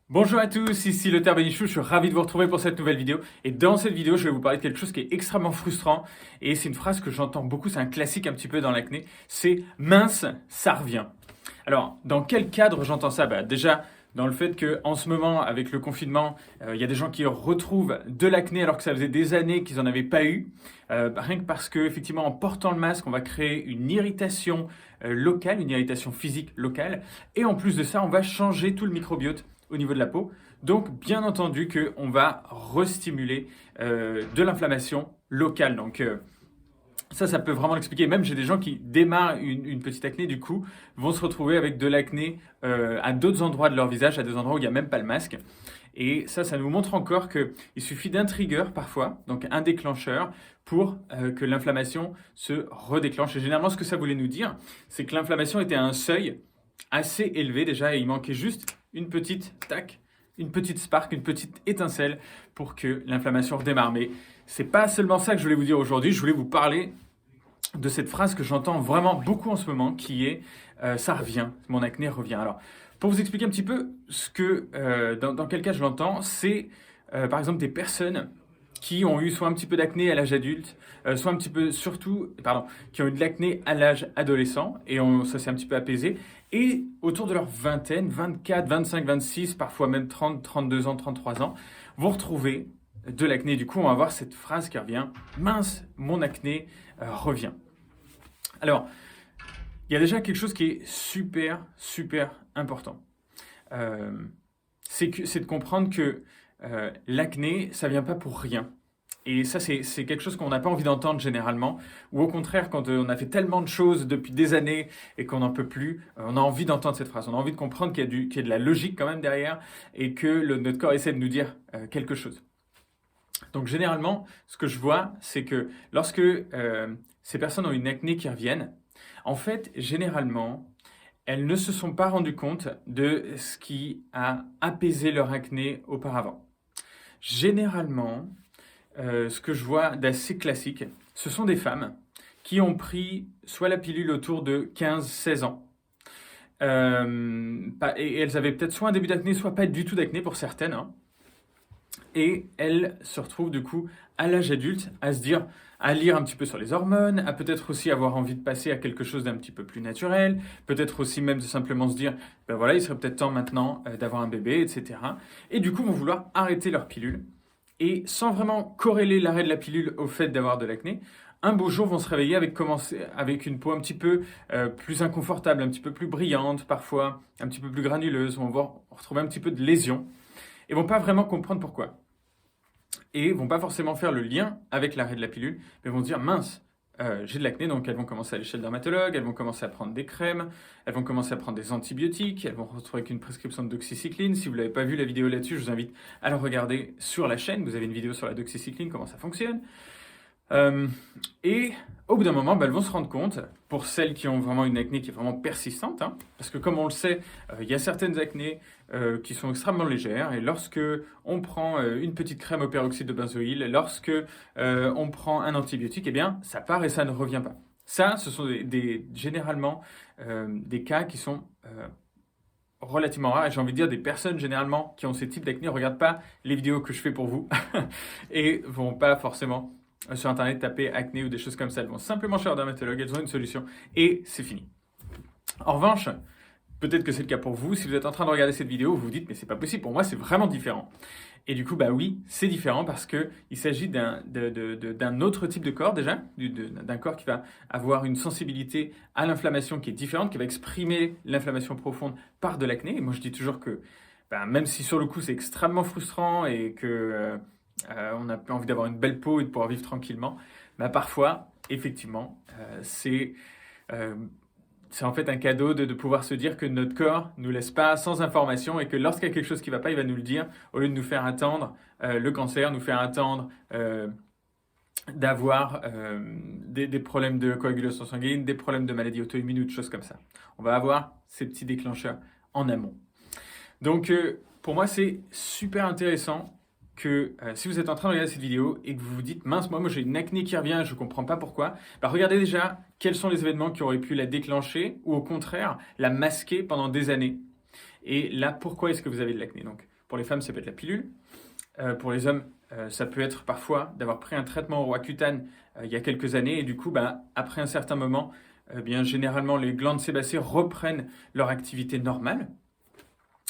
Bonjour à tous, ici le Benichou, je suis ravi de vous retrouver pour cette nouvelle vidéo. Et dans cette vidéo, je vais vous parler de quelque chose qui est extrêmement frustrant. Et c'est une phrase que j'entends beaucoup, c'est un classique un petit peu dans l'acné. C'est mince, ça revient. Alors, dans quel cadre j'entends ça? Déjà, dans le fait qu'en ce moment, avec le confinement, il y a des gens qui retrouvent de l'acné alors que ça faisait des années qu'ils n'en avaient pas eu. Rien que parce que, effectivement, en portant le masque, on va créer une irritation locale, une irritation physique locale. Et en plus de ça, on va changer tout le microbiote au niveau de la peau. Donc, bien entendu qu'on va restimuler de l'inflammation locale. Donc, ça peut vraiment l'expliquer. Même j'ai des gens qui démarrent une petite acné, du coup, vont se retrouver avec de l'acné à d'autres endroits de leur visage, à des endroits où il n'y a même pas le masque. Et ça nous montre encore qu'il suffit d'un trigger parfois, donc un déclencheur, pour que l'inflammation se redéclenche. Et généralement, ce que ça voulait nous dire, c'est que l'inflammation était à un seuil assez élevé déjà, et il manquait juste une petite tac, une petite spark, une petite étincelle pour que l'inflammation redémarre. Mais c'est pas seulement ça que je voulais vous dire aujourd'hui, je voulais vous parler de cette phrase que j'entends vraiment beaucoup en ce moment, qui est ça revient, mon acné revient. Alors, pour vous expliquer un petit peu ce que, dans quel cas je l'entends, c'est par exemple des personnes qui ont eu soit un petit peu d'acné à l'âge adulte, soit un petit peu, surtout, pardon, qui ont eu de l'acné à l'âge adolescent, et ça s'est un petit peu apaisé, et autour de leur vingtaine, 24, 25, 26, parfois même 30, 32 ans, 33 ans, vont retrouver de l'acné. Du coup, on va avoir cette phrase qui revient, mince, mon acné revient. Alors, il y a déjà quelque chose qui est super, super important. Euh, c'est de comprendre que l'acné, ça vient pas pour rien. Et ça, c'est quelque chose qu'on n'a pas envie d'entendre généralement. Ou au contraire, quand on a fait tellement de choses depuis des années et qu'on n'en peut plus, on a envie d'entendre cette phrase. On a envie de comprendre qu'il y a de la logique quand même derrière et que notre corps essaie de nous dire quelque chose. Donc généralement, ce que je vois, c'est que lorsque ces personnes ont une acné qui reviennent, en fait, généralement, elles ne se sont pas rendues compte de ce qui a apaisé leur acné auparavant. Généralement, ce que je vois d'assez classique, ce sont des femmes qui ont pris soit la pilule autour de 15-16 ans, et elles avaient peut-être soit un début d'acné, soit pas du tout d'acné pour certaines, hein. Et elles se retrouvent du coup à l'âge adulte à se dire, à lire un petit peu sur les hormones, à peut-être aussi avoir envie de passer à quelque chose d'un petit peu plus naturel, peut-être aussi même de simplement se dire, ben voilà, il serait peut-être temps maintenant d'avoir un bébé, etc. Et du coup vont vouloir arrêter leur pilule. Et sans vraiment corréler l'arrêt de la pilule au fait d'avoir de l'acné, un beau jour vont se réveiller avec une peau un petit peu plus inconfortable, un petit peu plus brillante parfois, un petit peu plus granuleuse, vont retrouver un petit peu de lésions et vont pas vraiment comprendre pourquoi. Et vont pas forcément faire le lien avec l'arrêt de la pilule, mais vont se dire mince, j'ai de l'acné, donc elles vont commencer à aller chez le dermatologue, elles vont commencer à prendre des crèmes, elles vont commencer à prendre des antibiotiques, elles vont retrouver avec une prescription de doxycycline. Si vous l'avez pas vu la vidéo là-dessus, je vous invite à la regarder sur la chaîne. Vous avez une vidéo sur la doxycycline, comment ça fonctionne. Et au bout d'un moment, elles vont se rendre compte, pour celles qui ont vraiment une acné qui est vraiment persistante, hein, parce que comme on le sait, il y a certaines acnés qui sont extrêmement légères, et lorsque on prend une petite crème au peroxyde de benzoïle, lorsque on prend un antibiotique, eh bien, ça part et ça ne revient pas. Ça, ce sont généralement des cas qui sont relativement rares, et j'ai envie de dire des personnes généralement qui ont ces types d'acné ne regardent pas les vidéos que je fais pour vous et vont pas forcément sur internet taper acné ou des choses comme ça. Elles vont simplement chez leur dermatologue, elles ont une solution et c'est fini. En revanche, peut-être que c'est le cas pour vous, si vous êtes en train de regarder cette vidéo, vous vous dites mais c'est pas possible, pour moi c'est vraiment différent. Et du coup, oui, c'est différent parce qu'il s'agit d'un autre type de corps déjà, d'un corps qui va avoir une sensibilité à l'inflammation qui est différente, qui va exprimer l'inflammation profonde par de l'acné. Et moi je dis toujours que même si sur le coup c'est extrêmement frustrant et que on a envie d'avoir une belle peau et de pouvoir vivre tranquillement, parfois, effectivement, euh, c'est en fait un cadeau de pouvoir se dire que notre corps ne nous laisse pas sans information et que lorsqu'il y a quelque chose qui ne va pas, il va nous le dire, au lieu de nous faire attendre le cancer, nous faire attendre d'avoir des problèmes de coagulation sanguine, des problèmes de maladies auto-immunes ou de choses comme ça. On va avoir ces petits déclencheurs en amont. Donc, pour moi, c'est super intéressant que si vous êtes en train de regarder cette vidéo et que vous vous dites mince, moi j'ai une acné qui revient, je ne comprends pas pourquoi, regardez déjà quels sont les événements qui auraient pu la déclencher ou au contraire la masquer pendant des années. Et là, pourquoi est-ce que vous avez de l'acné? Donc Pour les femmes, ça peut être la pilule. Pour les hommes, ça peut être parfois d'avoir pris un traitement au Roaccutane il y a quelques années et du coup, après un certain moment, généralement, les glandes sébacées reprennent leur activité normale.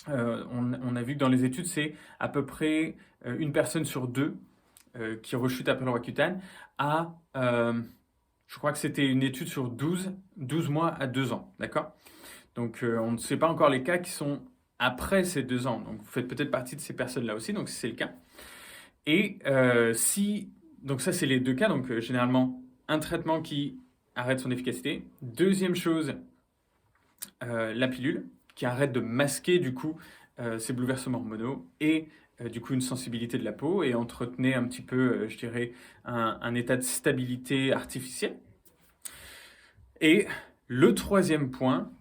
On a vu que dans les études, c'est à peu près une personne sur deux qui rechute après le Roaccutane je crois que c'était une étude sur 12 mois à 2 ans, d'accord? Donc on ne sait pas encore les cas qui sont après ces 2 ans. Donc vous faites peut-être partie de ces personnes-là aussi, donc si c'est le cas. Et donc ça c'est les deux cas, donc généralement un traitement qui arrête son efficacité. Deuxième chose, la pilule qui arrête de masquer du coup ces bouleversements hormonaux et du coup une sensibilité de la peau et entretenait un petit peu, je dirais, un état de stabilité artificielle. Et le troisième point,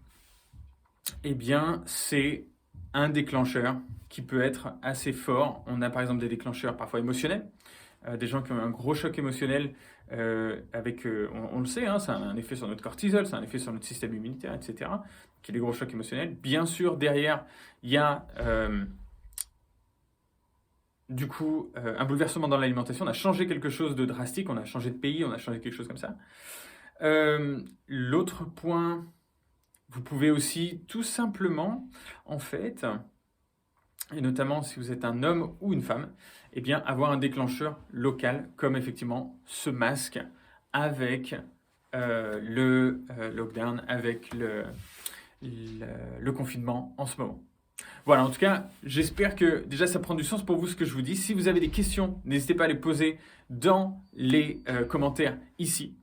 eh bien, c'est un déclencheur qui peut être assez fort. On a par exemple des déclencheurs parfois émotionnels, des gens qui ont un gros choc émotionnel on le sait, hein, ça a un effet sur notre cortisol, ça a un effet sur notre système immunitaire, etc. Qui est des gros chocs émotionnels. Bien sûr, derrière, il y a un bouleversement dans l'alimentation. On a changé quelque chose de drastique, on a changé de pays, on a changé quelque chose comme ça. L'autre point, vous pouvez aussi tout simplement, en fait, et notamment si vous êtes un homme ou une femme, eh bien avoir un déclencheur local, comme effectivement ce masque avec le lockdown, avec le confinement en ce moment. Voilà, en tout cas, j'espère que déjà ça prend du sens pour vous ce que je vous dis. Si vous avez des questions, n'hésitez pas à les poser dans les commentaires ici.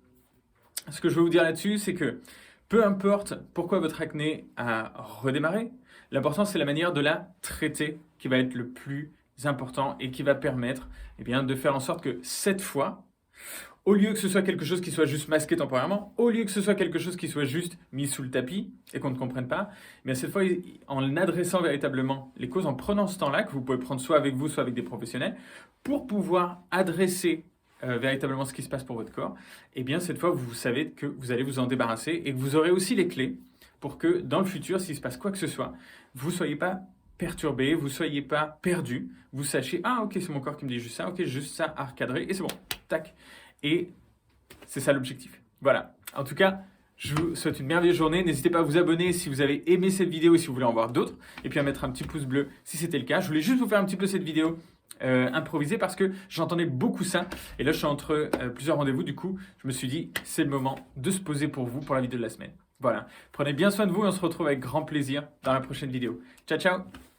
Ce que je veux vous dire là-dessus, c'est que peu importe pourquoi votre acné a redémarré, l'important c'est la manière de la traiter qui va être le plus important et qui va permettre de faire en sorte que cette fois, au lieu que ce soit quelque chose qui soit juste masqué temporairement, au lieu que ce soit quelque chose qui soit juste mis sous le tapis et qu'on ne comprenne pas, cette fois, en adressant véritablement les causes, en prenant ce temps-là, que vous pouvez prendre soit avec vous, soit avec des professionnels, pour pouvoir adresser véritablement ce qui se passe pour votre corps, cette fois, vous savez que vous allez vous en débarrasser et que vous aurez aussi les clés pour que dans le futur, s'il se passe quoi que ce soit, vous ne soyez pas perturbé, vous ne soyez pas perdu, vous sachiez, ok, c'est mon corps qui me dit juste ça, ok, juste ça à recadrer, et c'est bon, tac. Et c'est ça l'objectif. Voilà. En tout cas, je vous souhaite une merveilleuse journée. N'hésitez pas à vous abonner si vous avez aimé cette vidéo et si vous voulez en voir d'autres. Et puis à mettre un petit pouce bleu si c'était le cas. Je voulais juste vous faire un petit peu cette vidéo improvisée parce que j'entendais beaucoup ça. Et là, je suis entre plusieurs rendez-vous. Du coup, je me suis dit, c'est le moment de se poser pour vous pour la vidéo de la semaine. Voilà. Prenez bien soin de vous et on se retrouve avec grand plaisir dans la prochaine vidéo. Ciao, ciao!